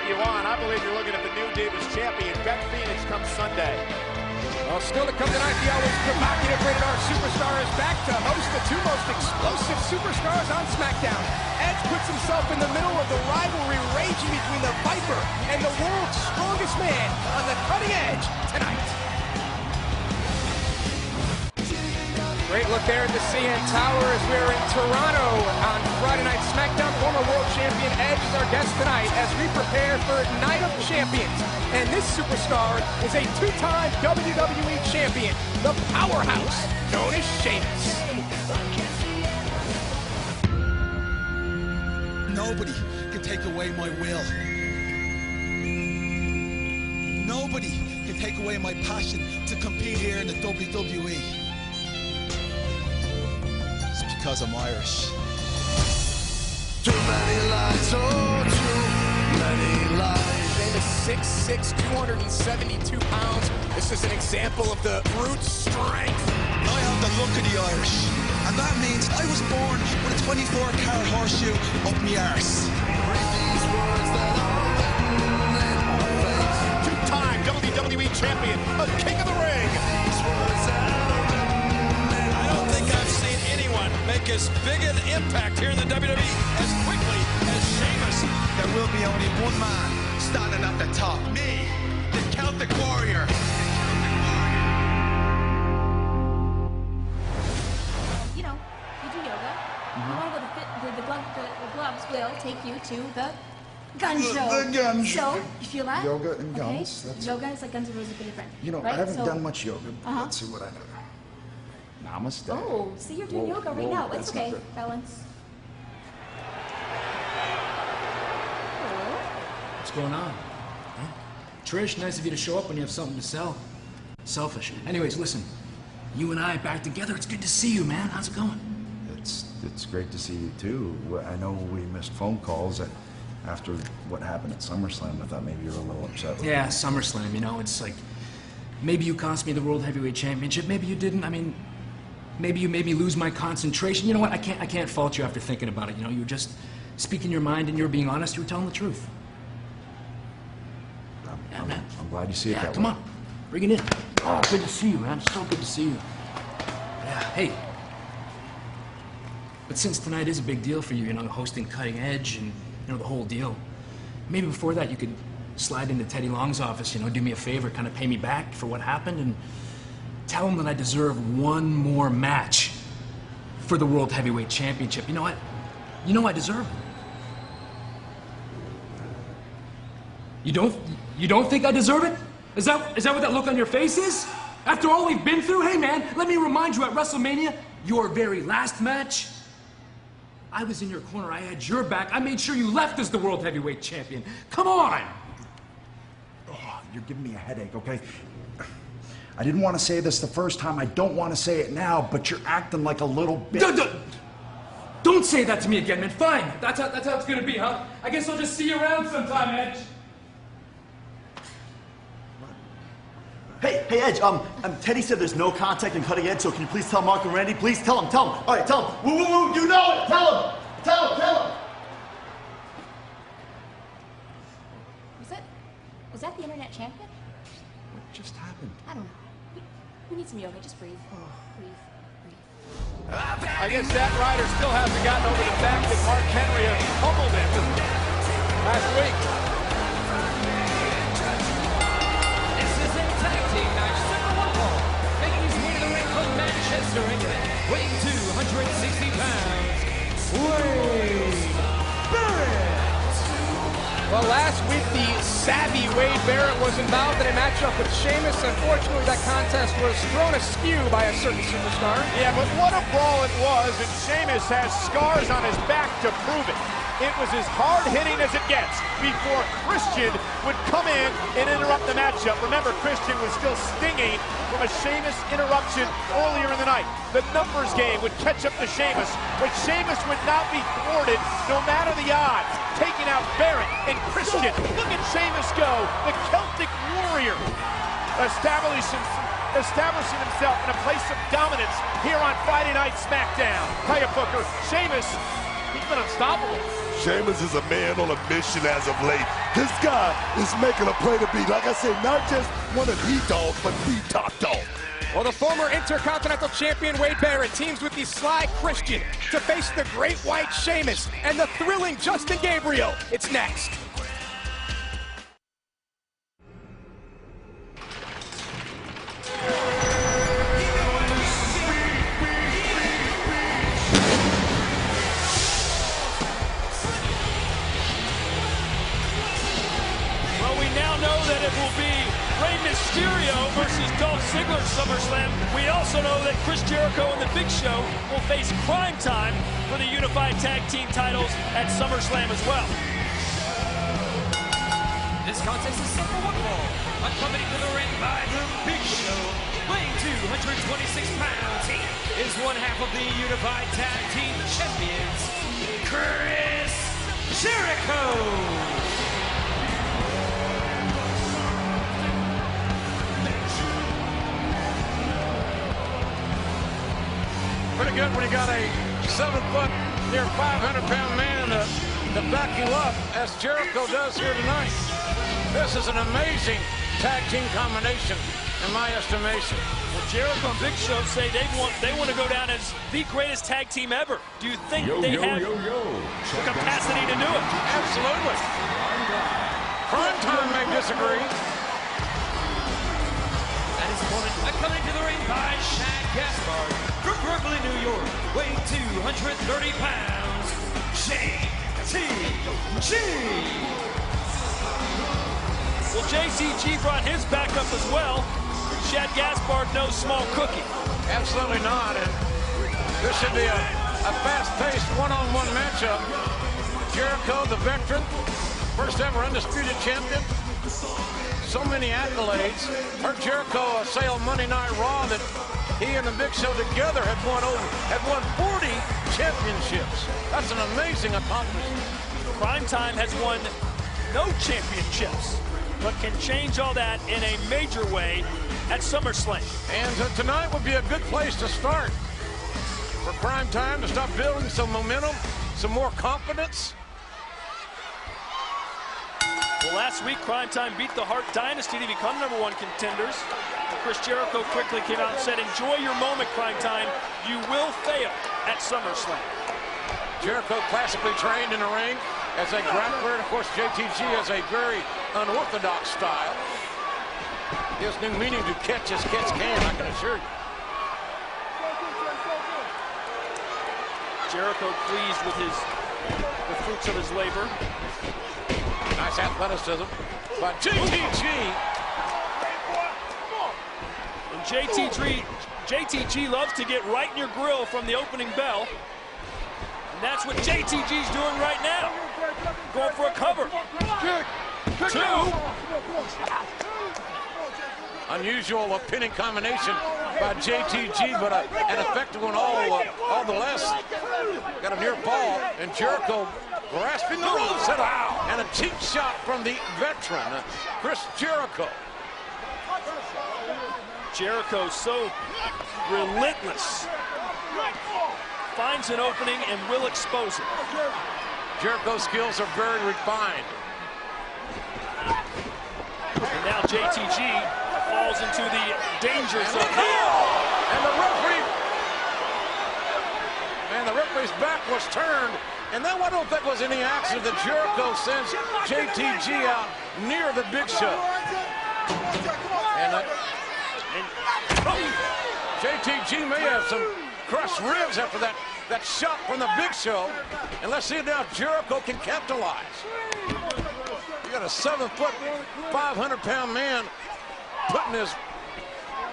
you want. I believe you're looking at the new Divas champion. Beth Phoenix comes Sunday. Well, still to come tonight, the always provocative rated R superstar is back to host the two most explosive superstars on Smackdown. Edge puts himself in the middle of the rivalry raging between the Viper and the world's strongest man on the cutting edge tonight. Great look there at the CN Tower as we're in Toronto on Friday Night Smackdown. Former world champion Edge is our guest tonight as we prepare for Night of Champions. And this superstar is a two-time WWE champion, the powerhouse known as Sheamus. Nobody can take away my will. Nobody can take away my passion to compete here in the WWE. Because I'm Irish. Too many lies, oh, too many lies. Sheamus 6'6", 272 pounds. This is an example of the brute strength. I have the look of the Irish, and that means I was born with a 24-carat horseshoe up my arse. Read these words that are written in my face. Two-time WWE champion, a king of the ring. These words that are written. I don't think I've seen anyone make as big an impact here in the WWE as quickly as Sheamus. There will be only one man standing at the top. Me, the Celtic Warrior. You know, you do yoga. You want to go the gloves will take you to the gun show. The gun show. So, you feel that? Yoga and Okay. guns. That's Yoga is like Guns N' Roses, but different. You know, right? I haven't So- done much yoga. Let's see what I know. Namaste. Oh, see, you're doing Whoa, yoga right whoa, now. It's that's not okay. good. Balance. What's going on? Huh? Trish, nice of you to show up when you have something to sell. Selfish. Anyways, listen. You and I back together. It's good to see you, man. How's it going? It's great to see you too. I know we missed phone calls after what happened at SummerSlam. I thought maybe you were a little upset with me. Yeah, SummerSlam, you know, it's like, maybe you cost me the World Heavyweight Championship, maybe you didn't. I mean, maybe you made me lose my concentration. You know what, I can't fault you after thinking about it. You know, you were just speaking your mind and you were being honest, you were telling the truth. I'm glad you see it that way. Come on, bring it in. Oh, good to see you, man, so good to see you. Yeah, hey. But since tonight is a big deal for you, you know, hosting Cutting Edge and, you know, the whole deal, maybe before that you could slide into Teddy Long's office, you know, do me a favor, kind of pay me back for what happened and tell him that I deserve one more match for the World Heavyweight Championship. You know what? You know I deserve it. You don't think I deserve it? Is that what that look on your face is? After all we've been through? Hey man, let me remind you, at WrestleMania, your very last match, I was in your corner, I had your back, I made sure you left as the World Heavyweight Champion. Come on! Oh, you're giving me a headache, okay? I didn't want to say this the first time, I don't want to say it now, but you're acting like a little bitch. Don't say that to me again, man. Fine. That's how it's gonna be, huh? I guess I'll just see you around sometime, Edge. Hey, Edge, Teddy said there's no contact in Cutting Edge, so can you please tell Mark and Randy? Please tell him. All right, tell him. Woo, woo, woo, you know it. Tell him. Was that the internet champion? What just happened? I don't know. We need some yoga. Just breathe. Breathe. I guess Zack Ryder still hasn't gotten over the fact that Mark Henry humbled him last week. This is a tag team match, number 1, making his way to the ring from Manchester, England, weighing 260 pounds, Wade Barrett. Well, last week the savvy Wade Barrett was involved in a matchup with Sheamus. Unfortunately, that contest was thrown askew by a certain superstar. Yeah, but what a brawl it was, and Sheamus has scars on his back to prove it. It was as hard-hitting as it gets before Christian would come in and interrupt the matchup. Remember, Christian was still stinging from a Sheamus interruption earlier in the night. The numbers game would catch up to Sheamus, but Sheamus would not be thwarted no matter the odds, taking out Barrett and Christian. Look at Sheamus go, the Celtic Warrior, establishing himself in a place of dominance here on Friday Night Smackdown. Tell you, Booker, Sheamus, He's been unstoppable. Sheamus is a man on a mission as of late. This guy is making a play to be, like I said, not just one of the dogs, but the top dog. Well, the former Intercontinental Champion Wade Barrett teams with the Sly Christian to face the Great White Sheamus and the thrilling Justin Gabriel. It's next. It will be Rey Mysterio versus Dolph Ziggler at SummerSlam. We also know that Chris Jericho and the Big Show will face Prime Time for the Unified Tag Team titles at SummerSlam as well. This contest is set for one fall. Accompanied to the ring by the Big Show, weighing 226 pounds. He is one half of the Unified Tag Team Champions, Chris Jericho. Pretty good when you got a 7-foot, near 500-pound man to back you up, as Jericho does here tonight. This is an amazing tag team combination, in my estimation. Well, Jericho and Big Show say they want to go down as the greatest tag team ever. Do you think they have the capacity to do it? Absolutely. Prime Time may disagree. And his opponent coming to the ring by Shaq Gaspard from Brooklyn, New York, weighing 230 pounds, JTG. Well, JTG brought his back up as well. Shaq Gaspard, no small cookie. Absolutely not. And this should be a fast-paced one-on-one matchup. Jericho, the veteran, first ever undisputed champion. So many accolades. Heard Jericho say on Monday Night Raw that he and the Big Show together had won 40 championships. That's an amazing accomplishment. Prime Time has won no championships, but can change all that in a major way at SummerSlam. And tonight would be a good place to start for Prime Time to start building some momentum, some more confidence. Well, last week, Prime Time beat the Hart Dynasty to become #1 contenders. Chris Jericho quickly came out and said, enjoy your moment, Prime Time. You will fail at SummerSlam. Jericho classically trained in the ring as a grappler. And of course, JTG has a very unorthodox style. Gives new meaning to catch as catch can, I can assure you. Jericho pleased with the fruits of his labor. Nice athleticism by JTG. And JTG loves to get right in your grill from the opening bell. And that's what JTG's doing right now. Going for a cover. Two. Unusual pinning combination by JTG, but an effective one all the less. Got a near fall, and Jericho grasping the ropes, and a cheap shot from the veteran, Chris Jericho. Jericho so relentless. Finds an opening and will expose it. Jericho's skills are very refined. And now JTG falls into the danger zone. And the referee's back was turned. And then I don't think was any accident that Jericho sends JTG out near the Big Show. And JTG may have some crushed ribs after that shot from the Big Show. And let's see now if Jericho can capitalize. You got a 7-foot, 500-pound man putting his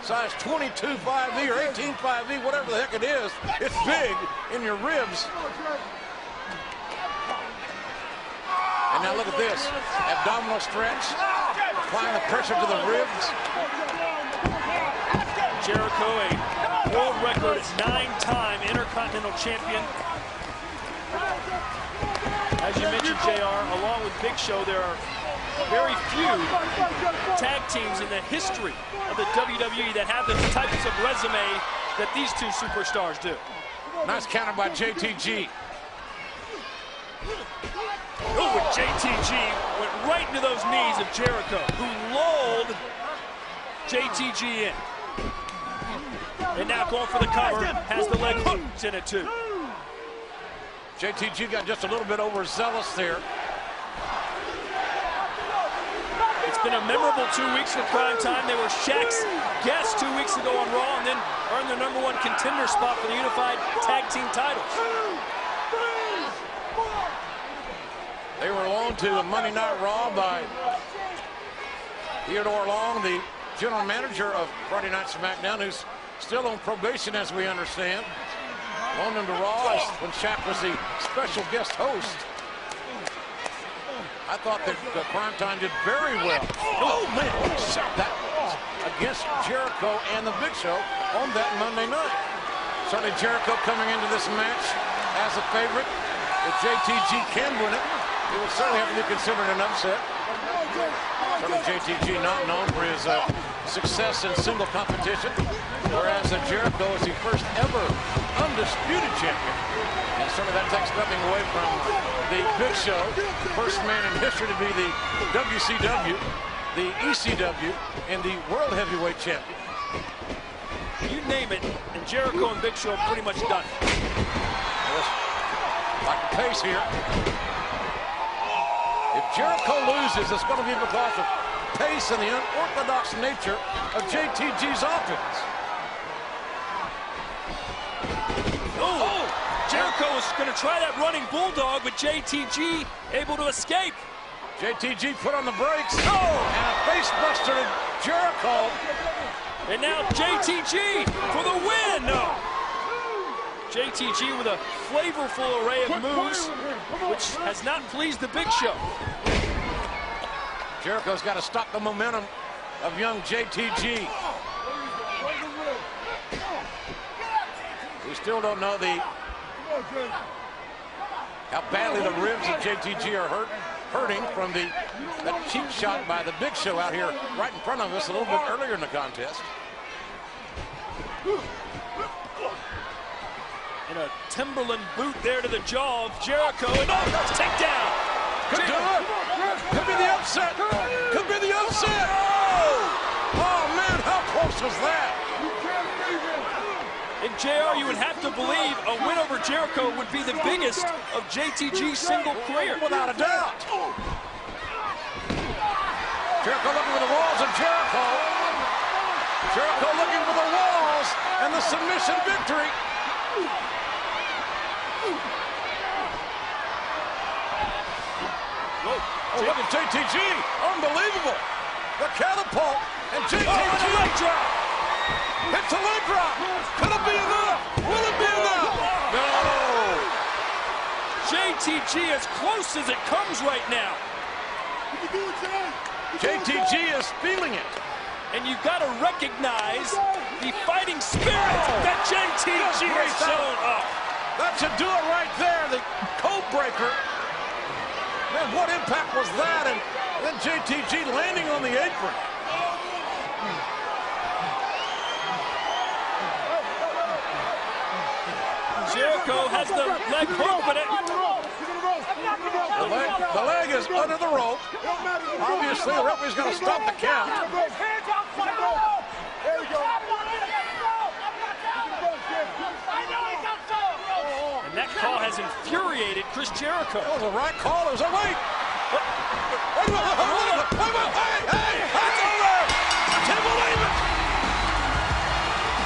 size 22 5E or 18 5E, whatever the heck it is. It's big in your ribs. And now look at this, abdominal stretch, applying the pressure to the ribs. Jericho, a world record 9-time Intercontinental Champion. As you mentioned, JR, along with Big Show, there are very few tag teams in the history of the WWE that have the types of resume that these two superstars do. Nice counter by JTG. Oh, and JTG went right into those knees of Jericho, who lulled JTG in. And now going for the cover, has the leg hooked in it too. JTG got just a little bit overzealous there. It's been a memorable 2 weeks for Prime Time. They were Shaq's guests 2 weeks ago on Raw and then earned their #1 contender spot for the Unified Tag Team titles. They were loaned to Monday Night Raw by Theodore Long, the general manager of Friday Night SmackDown, who's still on probation, as we understand. Loaned him to Raw when Shaq was the special guest host. I thought that Prime Time did very well. Oh, man, what a shot that was against Jericho and the Big Show on that Monday night. Certainly Jericho coming into this match as a favorite. If JTG can win it, it would certainly have to be considered an upset. Certainly JTG not known for his success in single competition, whereas Jericho is the first ever undisputed champion. And certainly that takes nothing away from the Big Show, first man in history to be the WCW, the ECW, and the World Heavyweight Champion. You name it, and Jericho and Big Show are pretty much done. Like the pace here. If Jericho loses, it's going to be because of pace and the unorthodox nature of JTG's offense. Oh! Jericho is going to try that running bulldog, but JTG able to escape. JTG put on the brakes. Oh! And a face buster to Jericho. And now JTG for the win. No. JTG with a flavorful array of moves, which has not pleased the Big Show. Jericho's got to stop the momentum of young JTG. We still don't know how badly the ribs of JTG are hurting from that cheap shot by the Big Show out here right in front of us a little bit earlier in the contest. And a Timberland boot there to the jaw of Jericho, and takedown. Could do it. Could be the upset. Could be the upset. Oh man, how close was that? And JR, you would have to believe a win over Jericho would be the biggest of JTG's single career. Without a doubt. Jericho looking for the walls of Jericho. Jericho looking for the walls and the submission victory. Oh, look at JTG. Unbelievable. The catapult and JTG. Leg drop. It's a leg drop. Could it be enough? Will it be enough? No. JTG as close as it comes right now. JTG is feeling it. And you've got to recognize the fighting spirit that JTG has shown up. That should do it right there. The code breaker. Man, what impact was that? And then JTG landing on the apron. Jericho has the leg hook, but the leg is under the rope. Obviously, the referee's going to stop the count. And that call has infuriated Chris Jericho. That was the right call. It was a wait. Wait a minute. Hey, that's over. I can't believe it.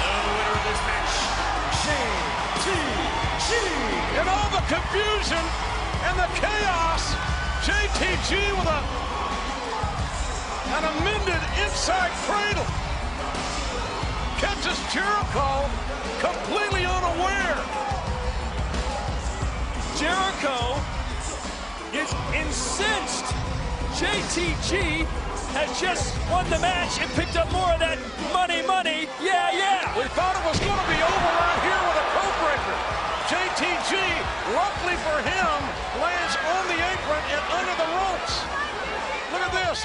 The winner of this match, JTG. In all the confusion and the chaos, JTG with an amended inside cradle catches Jericho completely unaware. Jericho is incensed. JTG has just won the match and picked up more of that money. Yeah. We thought it was going to be over right here with a code breaker. JTG, luckily for him, lands on the apron and under the ropes. Look at this.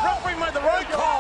Referee made the right call.